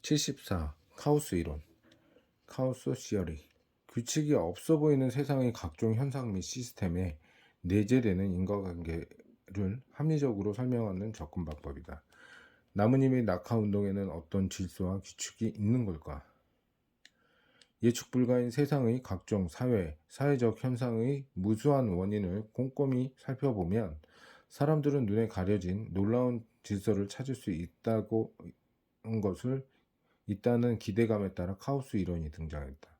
74. 카오스 이론. 카오스 시어리. 규칙이 없어 보이는 세상의 각종 현상 및 시스템에 내재되는 인과관계를 합리적으로 설명하는 접근 방법이다. 나무님의 낙하 운동에는 어떤 질서와 규칙이 있는 걸까? 예측 불가인 세상의 각종 사회적 현상의 무수한 원인을 꼼꼼히 살펴보면 사람들은 눈에 가려진 놀라운 질서를 찾을 수 있다는 기대감에 따라 카오스 이론이 등장했다.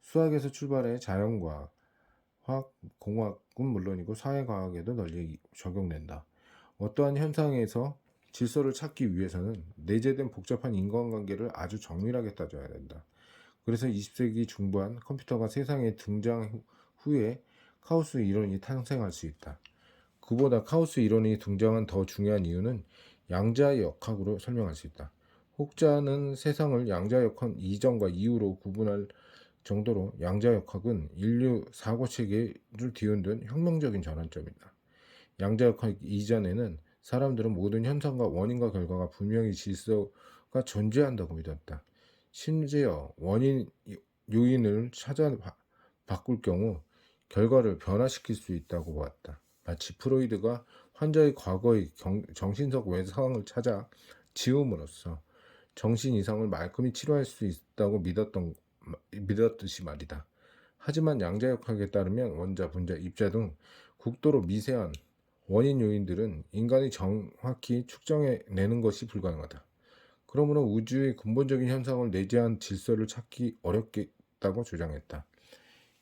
수학에서 출발해 자연과학, 공학은 물론이고 사회과학에도 널리 적용된다. 어떠한 현상에서 질서를 찾기 위해서는 내재된 복잡한 인간관계를 아주 정밀하게 따져야 된다. 그래서 20세기 중반 컴퓨터가 세상에 등장 후에 카오스 이론이 탄생할 수 있다. 그보다 카오스 이론이 등장한 더 중요한 이유는 양자역학으로 설명할 수 있다. 혹자는 세상을 양자역학 이전과 이후로 구분할 정도로 양자역학은 인류 사고체계를 뒤흔든 혁명적인 전환점이다. 양자역학 이전에는 사람들은 모든 현상과 원인과 결과가 분명히 질서가 존재한다고 믿었다. 심지어 원인 요인을 찾아 바꿀 경우 결과를 변화시킬 수 있다고 보았다. 마치 프로이드가 환자의 과거의 정신적 외상을 찾아 지움으로써 정신 이상을 말끔히 치료할 수 있다고 믿었듯이 말이다. 하지만 양자역학에 따르면 원자, 분자, 입자 등 극도로 미세한 원인 요인들은 인간이 정확히 측정해내는 것이 불가능하다. 그러므로 우주의 근본적인 현상을 내재한 질서를 찾기 어렵겠다고 주장했다.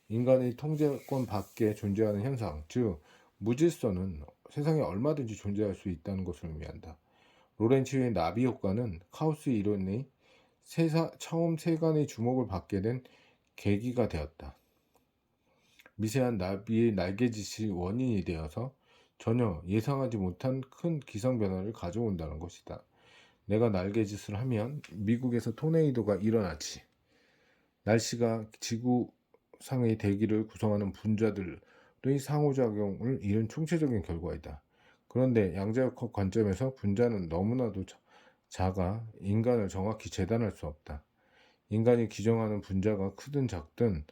인간의 통제권 밖에 존재하는 현상, 즉 무질서는 세상에 얼마든지 존재할 수 있다는 것을 의미한다. 로렌츠의 나비 효과는 카오스 이론이 처음 세간의 주목을 받게 된 계기가 되었다. 미세한 나비의 날개짓이 원인이 되어서 전혀 예상하지 못한 큰 기상 변화를 가져온다는 것이다. 내가 날개짓을 하면 미국에서 토네이도가 일어나지. 날씨가 지구상의 대기를 구성하는 분자들의 상호작용을 이룬 총체적인 결과이다. 그런데 양자역학 관점에서 분자는 너무나도 작아 인간을 정확히 재단할 수 없다. 인간이 규정하는 분자가 크든 작든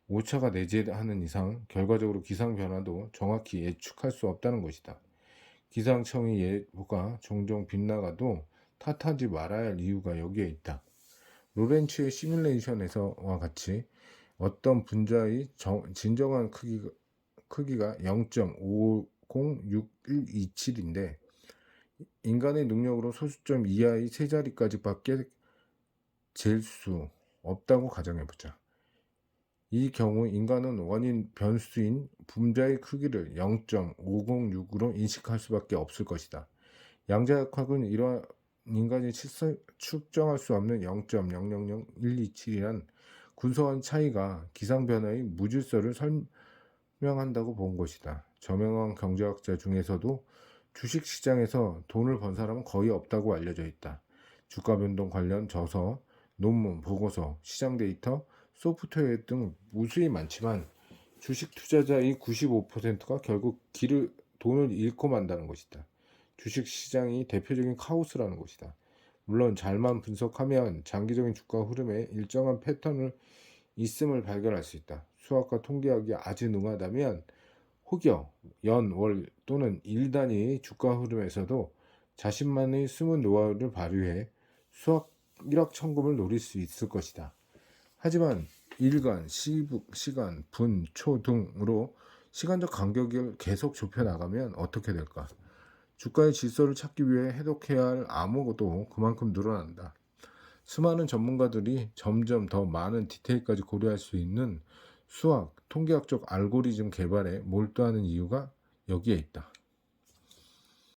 오차가 내재하는 이상 결과적으로 기상 변화도 정확히 예측할 수 없다는 것이다. 기상청의 예보가 종종 빗나가도 탓하지 말아야 할 이유가 여기에 있다. 로렌츠의 시뮬레이션에서와 같이 어떤 분자의 진정한 크기가 0.506127인데 인간의 능력으로 소수점 이하의 세 자리까지 밖에 잴 수 없다고 가정해보자. 이 경우 인간은 원인 변수인 분자의 크기를 0.506으로 인식할 수밖에 없을 것이다. 양자역학은 이러한 인간이 측정할 수 없는 0.000127이란 군소한 차이가 기상변화의 무질서를 설명한다고 본 것이다. 저명한 경제학자 중에서도 주식시장에서 돈을 번 사람은 거의 없다고 알려져 있다. 주가 변동 관련 저서, 논문, 보고서, 시장 데이터, 소프트웨어 등 무수히 많지만 주식 투자자의 95%가 결국 돈을 잃고 만다는 것이다. 주식 시장이 대표적인 카오스라는 것이다. 물론 잘만 분석하면 장기적인 주가 흐름에 일정한 패턴을 있음을 발견할 수 있다. 수학과 통계학이 아주 능하다면 혹여 연, 월 또는 일 단위의 주가 흐름에서도 자신만의 숨은 노하우를 발휘해 수학 1억 천금을 노릴 수 있을 것이다. 하지만 일간, 시간, 분, 초 등으로 시간적 간격을 계속 좁혀나가면 어떻게 될까? 주가의 질서를 찾기 위해 해독해야 할 암호도 그만큼 늘어난다. 수많은 전문가들이 점점 더 많은 디테일까지 고려할 수 있는 수학, 통계학적 알고리즘 개발에 몰두하는 이유가 여기에 있다.